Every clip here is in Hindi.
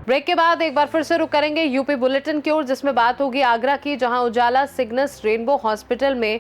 ब्रेक के बाद एक बार फिर से रुक करेंगे यूपी बुलेटिन की ओर, जिसमें बात होगी आगरा की, जहां उजाला सिग्नस रेनबो हॉस्पिटल में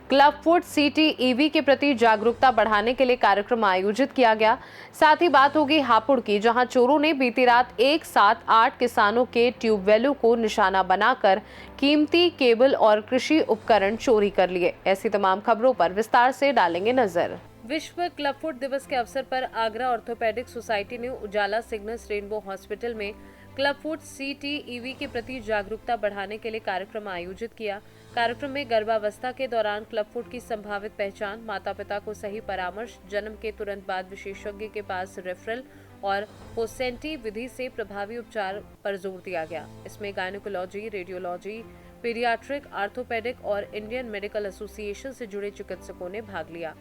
क्लब फुट CTEV के प्रति जागरूकता बढ़ाने के लिए कार्यक्रम आयोजित किया गया। साथ ही बात होगी हापुड़ की, जहां चोरों ने बीती रात एक साथ 8 किसानों के ट्यूबवेलों को निशाना बनाकर कीमती केबल और कृषि उपकरण चोरी कर लिए। ऐसी तमाम खबरों पर विस्तार से डालेंगे नजर। विश्व क्लब फुट दिवस के अवसर पर आगरा ऑर्थोपेडिक सोसाइटी ने उजाला सिग्नस रेनबो हॉस्पिटल में क्लब फुट CTEV के प्रति जागरूकता बढ़ाने के लिए कार्यक्रम आयोजित किया। कार्यक्रम में गर्भावस्था के दौरान क्लब फुट की संभावित पहचान, माता पिता को सही परामर्श, जन्म के तुरंत बाद विशेषज्ञ के पास रेफरल और पोसेंटी विधि से प्रभावी उपचार पर जोर दिया गया। इसमें गायनेकोलॉजी, रेडियोलॉजी, पीडियाट्रिक, आर्थोपेडिक और इंडियन मेडिकल एसोसिएशन से जुड़े चिकित्सकों ने भाग लिया।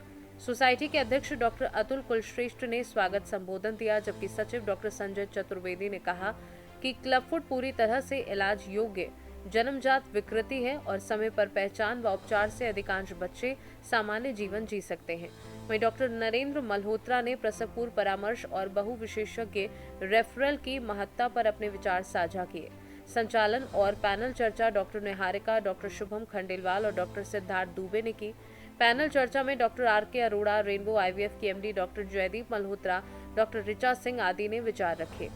सोसाइटी के अध्यक्ष डॉक्टर अतुल कुलश्रेष्ठ ने स्वागत संबोधन दिया, जबकि सचिव डॉक्टर संजय चतुर्वेदी ने कहा कि क्लब फुट पूरी तरह से इलाज योग्य जन्मजात विकृति है और समय पर पहचान व उपचार से अधिकांश बच्चे सामान्य जीवन जी सकते हैं। वहीं डॉक्टर नरेंद्र मल्होत्रा ने प्रसव पूर्व परामर्श और बहु विशेषज्ञ रेफरल की महत्ता पर अपने विचार साझा किए। संचालन और पैनल चर्चा डॉक्टर निहारिका, डॉक्टर शुभम खंडेलवाल और डॉक्टर सिद्धार्थ दुबे ने की। पैनल चर्चा में doctor RK Arora, rainbow IVF की MD doctor Jaideep Malhotra, doctor Richa Singh आदि ने विचार रखे।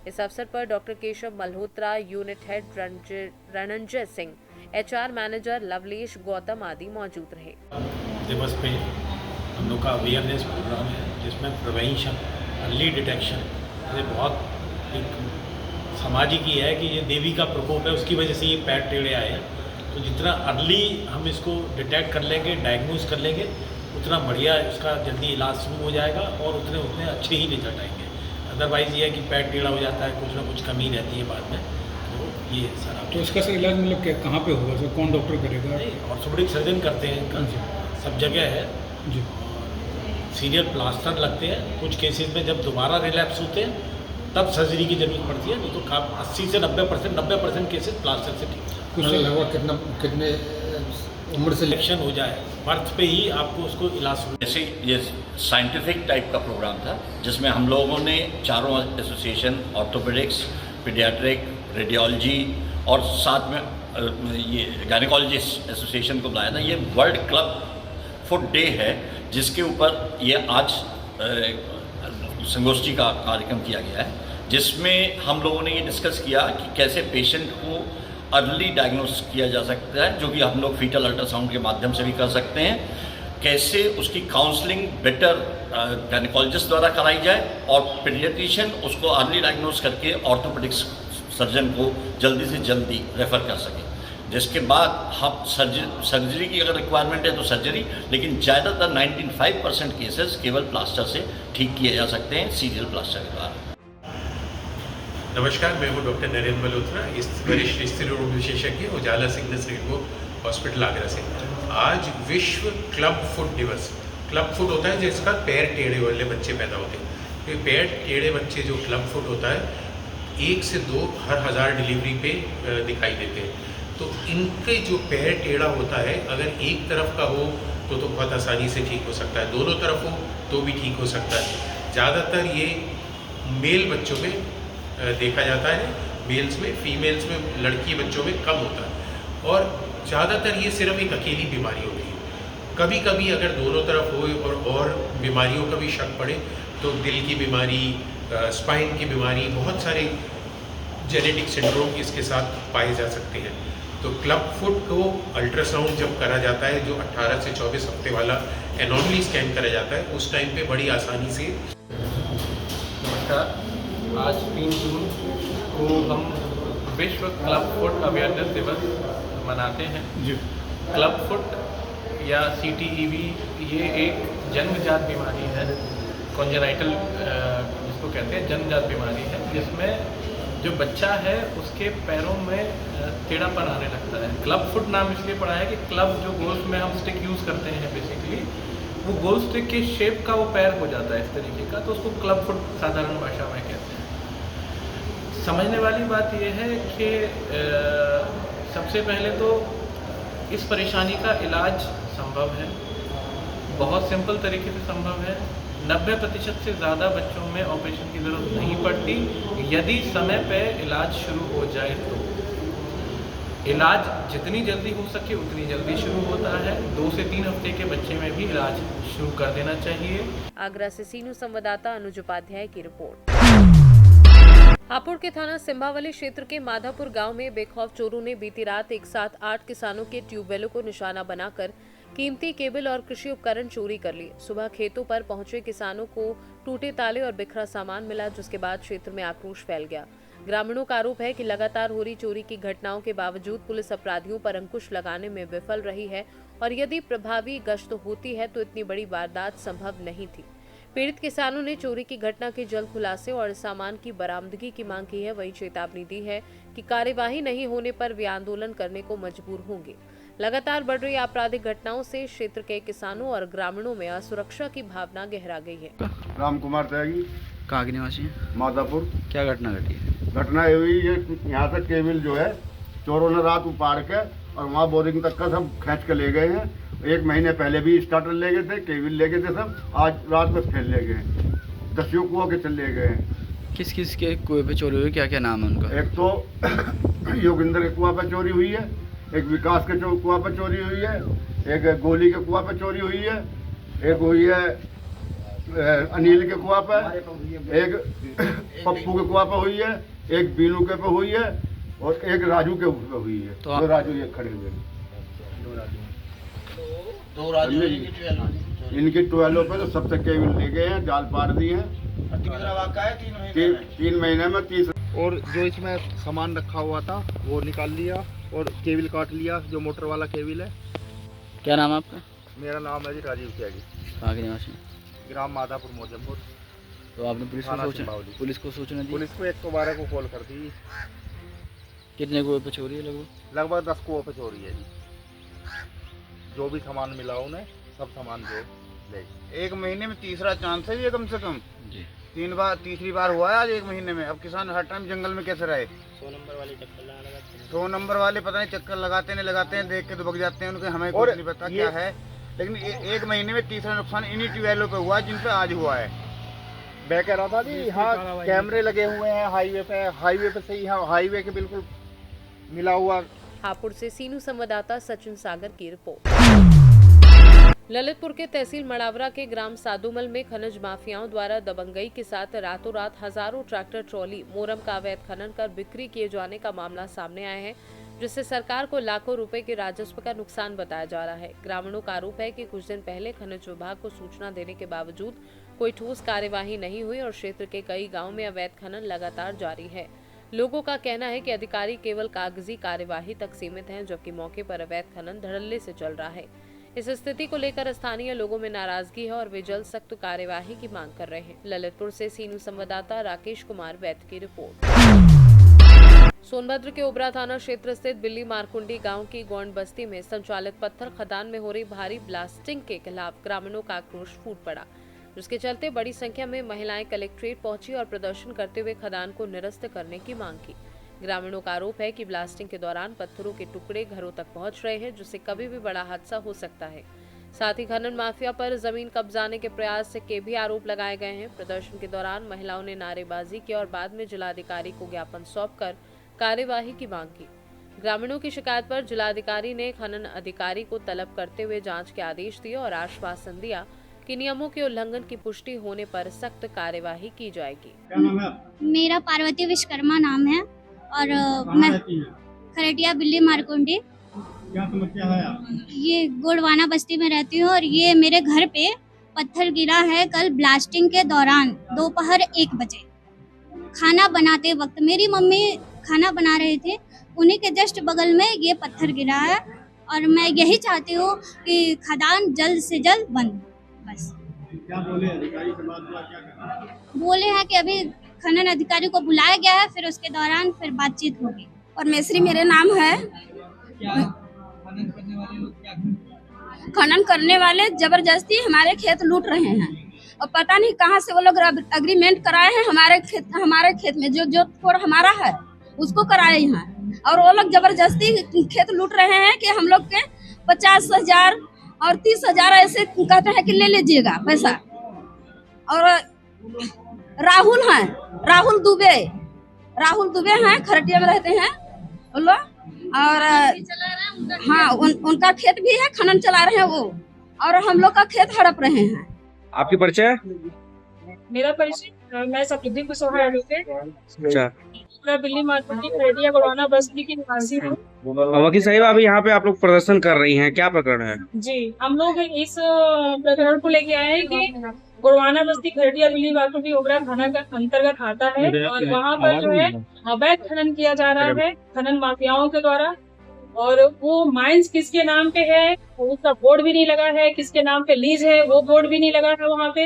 इस अवसर पर doctor Keshav Malhotra, unit head Rananjay Singh, HR manager Lovelesh Gautam आदि मौजूद रहे। दिवस पे हम लोग का अवेयरनेस प्रोग्राम है, जिसमें प्रिवेंशन, अर्ली डिटेक्शन, ये बहुत एक सामाजिक ही है कि ये देवी का प्रकोप है, उसकी वजह से ये पैर टेढ़े आए हैं। तो जितना अर्ली हम इसको डिटेक्ट कर लेंगे, डायग्नोज कर लेंगे, उतना बढ़िया इसका जल्दी इलाज शुरू हो जाएगा और उतने अच्छे ही रिजल्ट आएंगे। अदरवाइज़ ये है कि पैर टेढ़ा हो जाता है, कुछ ना कुछ कमी रहती है बाद में। तो ये सारा तो इसका सर इलाज मतलब क्या, कहाँ पे होगा सर, कौन डॉक्टर करेगा? ऑर्थोपेडिक सर्जन करते हैं इनका, सब जगह है जी। सीरियल प्लास्टर लगते हैं। कुछ केसेस में जब दोबारा रिलैप्स होते हैं तब सर्जरी की जरूरत पड़ती है, नहीं तो 80 से 90% केसेस प्लास्टर से ठीक है। कुछ लगभग कितने उम्र से सिलेक्शन हो जाए, बर्थ पे ही आपको उसको इलाज शुरू। जैसे ये साइंटिफिक टाइप का प्रोग्राम था, जिसमें हम लोगों ने चारों एसोसिएशन, ऑर्थोपेडिक्स, पीडियाट्रिक, रेडियोलॉजी और साथ में ये गायनेकोलॉजिस्ट एसोसिएशन को बुलाया था। ये वर्ल्ड क्लब फुट डे है, जिसके ऊपर ये आज संगोष्ठी का कार्यक्रम किया गया है, जिसमें हम लोगों ने ये डिस्कस किया कि कैसे पेशेंट को अर्ली डायग्नोस किया जा सकता है, जो कि हम लोग फीटल अल्ट्रासाउंड के माध्यम से भी कर सकते हैं। कैसे उसकी काउंसलिंग बेटर गायनेकोलॉजिस्ट द्वारा कराई जाए और पीडियाट्रिशियन उसको अर्ली डायग्नोस करके ऑर्थोपेडिक्स सर्जन को जल्दी से जल्दी रेफ़र कर सके, जिसके बाद हम सर्जरी की अगर रिक्वायरमेंट है तो सर्जरी, लेकिन ज़्यादातर 95% केसेस केवल प्लास्टर से ठीक किए जा सकते हैं, सीरियल प्लास्टर के द्वारा। नमस्कार, मैं हूं डॉक्टर नरेंद्र मल्होत्रा, वरिष्ठ स्त्री रोग विशेषज्ञ, उजाला सिग्नस रेनबो हॉस्पिटल आगरा से। आज विश्व क्लब फुट दिवस। क्लब फुट होता है जिसका पैर टेढ़े वाले बच्चे पैदा होते हैं। तो पैर टेढ़े बच्चे जो क्लब फुट होता है, 1 से 2 हर 1000 डिलीवरी पे दिखाई देते हैं। तो इनके जो पैर टेढ़ा होता है, अगर एक तरफ का हो तो बहुत आसानी से ठीक हो सकता है, दोनों तरफ हो तो भी ठीक हो सकता है। ज़्यादातर ये मेल बच्चों में देखा जाता है, मेल्स में, फीमेल्स में, लड़की बच्चों में कम होता है। और ज़्यादातर ये सिर्फ एक अकेली बीमारी होती है। कभी कभी अगर दोनों तरफ हो और बीमारियों का भी शक पड़े तो दिल की बीमारी, स्पाइन की बीमारी, बहुत सारे जेनेटिक सिंड्रोम इसके साथ पाए जा सकते हैं। तो क्लब फुट को अल्ट्रासाउंड जब करा जाता है, जो 18 से 24 हफ्ते वाला एनॉमली स्कैन करा जाता है, उस टाइम पे बड़ी आसानी से। नमस्कार, आज 3 जून को हम विश्व क्लब फुट अवेयरनेस दिवस मनाते हैं। क्लब फुट या CTEV ये एक जन्मजात बीमारी है, कॉन्जेनाइटल जिसको कहते हैं, जन्मजात बीमारी है, जिसमें जो बच्चा है उसके पैरों में टेढ़ापन आने लगता है। क्लब फुट नाम इसलिए पड़ा है कि क्लब जो गोल्फ में हम स्टिक यूज़ करते हैं बेसिकली, वो गोल स्टिक के शेप का वो पैर हो जाता है इस तरीके का, तो उसको क्लब फुट साधारण भाषा में कहते हैं। समझने वाली बात यह है कि सबसे पहले तो इस परेशानी का इलाज संभव है, बहुत सिंपल तरीके से संभव है। 90% से ज़्यादा बच्चों में ऑपरेशन की ज़रूरत नहीं पड़ती यदि समय पे इलाज शुरू हो जाए तो। इलाज जितनी जल्दी हो सके उतनी जल्दी शुरू होता है। 2 से 3 हफ्ते के बच्चे में भी इलाज शुरू कर देना चाहिए। आगरा से सीनू संवाददाता अनुज उपाध्याय की रिपोर्ट। हापुड़ के थाना सिंभावली क्षेत्र के माधापुर गांव में बेखौफ चोरों ने बीती रात एक साथ 8 किसानों के ट्यूबवेलों को निशाना बनाकर कीमती केबल और कृषि उपकरण चोरी कर लिए। सुबह खेतों पर पहुंचे किसानों को टूटे ताले और बिखरा सामान मिला, जिसके बाद क्षेत्र में आक्रोश फैल गया। ग्रामीणों का आरोप है कि लगातार हो रही चोरी की घटनाओं के बावजूद पुलिस अपराधियों पर अंकुश लगाने में विफल रही है और यदि प्रभावी गश्त होती है तो इतनी बड़ी वारदात संभव नहीं थी। पीड़ित किसानों ने चोरी की घटना के जल्द खुलासे और सामान की बरामदगी की मांग की है। वहीं चेतावनी दी है कि कार्यवाही नहीं होने पर वे आंदोलन करने को मजबूर होंगे। लगातार बढ़ रही आपराधिक घटनाओं से क्षेत्र के किसानों और ग्रामीणों में असुरक्षा की भावना गहरा गई है। राम कुमार त्यागी, कहाँ के निवासी हैं? माधापुर। क्या घटना घटी है? घटना ये हुई, ये यहाँ से केबल जो है चोरों ने रात उपाड़ के और वहाँ बोरिंग तक का सब खींच के ले गए हैं। 1 महीने पहले भी स्टार्टर ले गए थे, केबल ले गए थे सब, आज रात में फिर ले गए। 10 कुआं के चले गए हैं। किस किस के कुएं पे चोरी हुई, क्या क्या नाम है उनका? एक तो योगिंदर के कुआं पे चोरी हुई है, एक विकास के कुआं पे चोरी हुई है, एक गोली के कुआं पे चोरी हुई है, एक हुई है अनिल के कुआं पे, एक पप्पू के कुआं पे हुई है, एक बीनू के पे हुई है और एक राजू के पे हुई है। तो दो राजू ये खड़े हुए हैं। दो राजू इनके ट्वेलों पे तो सबसे केबल ले गए हैं, जाल पार दिए हैं। 3 महीने में 30। और जो इसमें सामान रखा हुआ था वो निकाल लिया और केबल काट लिया, जो मोटर वाला केबल है। क्या नाम है आपका? मेरा नाम है जी राजीव त्यागी, कहाँ के निवासी हैं? ग्राम माधापुर मोजमपुर। तो आपने पुलिस को सूचना दी? पुलिस को 112 को कॉल कर दी। कितने कुएं पे चोरी है? लगभग 10 कुओं पे चोरी है जी। जो भी सामान मिला उन्हें सब सामान जो ले। 1 महीने में तीसरा चांस है ये, कम से कम जी। 3 बार, तीसरी बार हुआ है आज 1 महीने में। अब किसान हर टाइम जंगल में कैसे रहे? 100 नंबर वाले पता नहीं चक्कर लगाते नहीं लगाते हैं, देख के तो भग जाते हैं उनके, हमें कुछ नहीं पता क्या है। लेकिन 1 महीने में तीसरा नुकसान इन्हीं ट्यूबवेलों पे हुआ जिन पे आज हुआ है। मैं कह रहा था जी, यहाँ कैमरे लगे हुए हैं हाईवे पे से, यहाँ हाईवे के बिल्कुल मिला हुआ। हापुड़ से सीनू संवाददाता सचिन सागर की रिपोर्ट। ललितपुर के तहसील मड़ावरा के ग्राम सादुमल में खनिज माफियाओं द्वारा दबंगई के साथ रातों रात हजारों ट्रैक्टर ट्रॉली मोरम का अवैध खनन कर बिक्री किए जाने का मामला सामने आया है, जिससे सरकार को लाखों रुपए के राजस्व का नुकसान बताया जा रहा है। ग्रामीणों का आरोप है कि कुछ दिन पहले खनिज विभाग को सूचना देने के बावजूद कोई ठोस कार्यवाही नहीं हुई और क्षेत्र के कई गाँव में अवैध खनन लगातार जारी है। लोगों का कहना है कि अधिकारी केवल कागजी कार्यवाही तक सीमित हैं, जबकि मौके पर अवैध खनन धड़ल्ले से चल रहा है। इस स्थिति को लेकर स्थानीय लोगों में नाराजगी है और वे जल्द सख्त कार्यवाही की मांग कर रहे हैं। ललितपुर से सीनू संवाददाता राकेश कुमार वैद की रिपोर्ट। सोनभद्र के ओबरा थाना क्षेत्र स्थित बिल्ली मारकुंडी गांव की गोंड बस्ती में संचालित पत्थर खदान में हो रही भारी ब्लास्टिंग के खिलाफ ग्रामीणों का आक्रोश फूट पड़ा, जिसके चलते बड़ी संख्या में महिलाएं कलेक्ट्रेट पहुंची और प्रदर्शन करते हुए खदान को निरस्त करने की मांग की। ग्रामीणों का आरोप है कि ब्लास्टिंग के दौरान पत्थरों के टुकड़े घरों तक पहुंच रहे हैं, जिससे कभी भी बड़ा हादसा हो सकता है। साथ ही खनन माफिया पर जमीन कब्जाने के प्रयास के भी आरोप लगाए गए हैं। प्रदर्शन के दौरान महिलाओं ने नारेबाजी की और बाद में जिलाधिकारी को ज्ञापन सौंपकर कार्यवाही की मांग की। ग्रामीणों की शिकायत पर जिलाधिकारी ने खनन अधिकारी को तलब करते हुए जांच के आदेश दिए और आश्वासन दिया कि नियमों के उल्लंघन की पुष्टि होने पर सख्त कार्यवाही की जाएगी। मेरा पार्वती विश्वकर्मा नाम है और मैं खरटिया बिल्ली मारकुंडी, क्या समस्या है आप? ये गोड़वाना बस्ती में रहती हूँ और ये मेरे घर पे पत्थर गिरा है कल ब्लास्टिंग के दौरान दोपहर 1 बजे। खाना बनाते वक्त मेरी मम्मी खाना बना रहे थे, उन्हीं के जस्ट बगल में ये पत्थर गिरा है और मैं यही चाहती हूँ कि खदान जल्द से जल्द बंद। बस क्या बोले अधिकारी से बात हुआ, क्या कहा? बोले हैं कि अभी खनन अधिकारी को बुलाया गया है, फिर उसके दौरान फिर बातचीत होगी। और मेसरी मेरे नाम है। खनन करने वाले जबरदस्ती हमारे खेत लूट रहे हैं और पता नहीं कहां से वो लोग एग्रीमेंट कराए हैं हमारे खेत में जो थोड़ा हमारा है उसको कराए हैं और वो लोग जबरदस्ती खेत लूट रहे हैं कि हम लोग के 50,000 और 30,000 ऐसे कहते हैं कि ले लीजिएगा पैसा। और राहुल हैं, राहुल दुबे हैं, खरटिया में रहते हैं वो लोग। और हाँ, उनका खेत भी है, खनन चला रहे हैं वो, और हम लोग का खेत हड़प रहे हैं। आपकी परिचय? मेरा परिचय, मैं सप्तुद्दीन कुशवाहा एडवोकेट, अच्छा, दिल्ली मार्केट की खरटिया गुड़वाना बस्ती की निवासी हूँ। वकील साहिब, अभी यहाँ पे आप लोग प्रदर्शन कर रही हैं, क्या प्रकरण है? जी, हम लोग इस प्रकरण को लेके आए हैं कि गुड़वाना बस्ती खरटिया दिल्ली मार्केट ओबरा थाना का अंतर्गत आता है, और वहाँ पर जो है अवैध खनन किया जा रहा है खनन माफियाओं के द्वारा। और वो माइंस किसके नाम पे है उसका बोर्ड भी नहीं लगा है, किसके नाम पे लीज है वो बोर्ड भी नहीं लगा है वहाँ पे।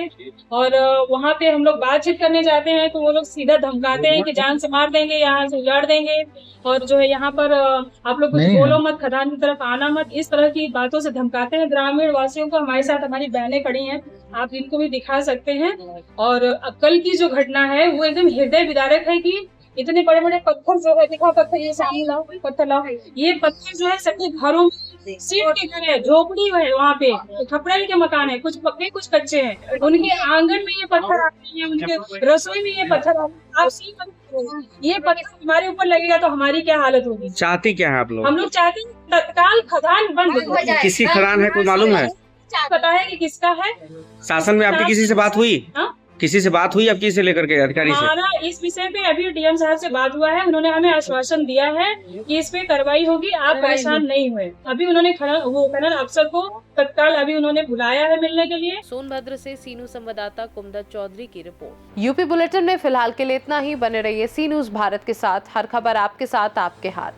और वहाँ पे हम लोग बातचीत करने जाते हैं तो वो लोग सीधा धमकाते हैं कि जान से मार देंगे, यहाँ से उजाड़ देंगे, और जो है यहाँ पर आप लोग कुछ बोलो मत, खदान की तरफ आना मत, इस तरह की बातों से धमकाते हैं ग्रामीण वासियों को। हमारे साथ हमारी बहनें खड़ी हैं, आप इनको भी दिखा सकते हैं। और कल की जो घटना है वो एकदम हृदय विदारक है कि इतने बड़े बड़े पत्थर जो है, दिखाओ पत्थर, ये सामने लाओ, पत्थर लाओ, ये पत्थर जो है सबके घरों में, सीट के घर है, झोपड़ी है, वहाँ पे खपड़ेल के मकान है, कुछ पक्के कुछ कच्चे हैं, उनके आंगन में ये पत्थर आते हैं, उनके रसोई में ये पत्थर आते हैं। आप ये पत्थर हमारे ऊपर लगेगा तो हमारी क्या हालत होगी? चाहती क्या है आप लोग? हम लोग चाहते हैं तत्काल खदान बंद हो जाए। किसकी खदान है, कोई मालूम है? पता है कि किसका है? शासन में आपकी किसी से बात हुई? किसी से बात हुई आपकी इसे लेकर के अधिकारी से? हमारा इस विषय पे अभी डीएम साहब से बात हुआ है, उन्होंने हमें आश्वासन दिया है कि इस पे कार्रवाई होगी, आप परेशान नहीं हुए। अभी उन्होंने खनन अफसर को तत्काल अभी उन्होंने बुलाया है मिलने के लिए। सोनभद्र से सीनू संवाददाता कुमदत चौधरी की रिपोर्ट। यूपी बुलेटिन में फिलहाल के लिए इतना ही। बने रहिए सी न्यूज़ भारत के साथ, हर खबर आपके साथ, आपके हाथ।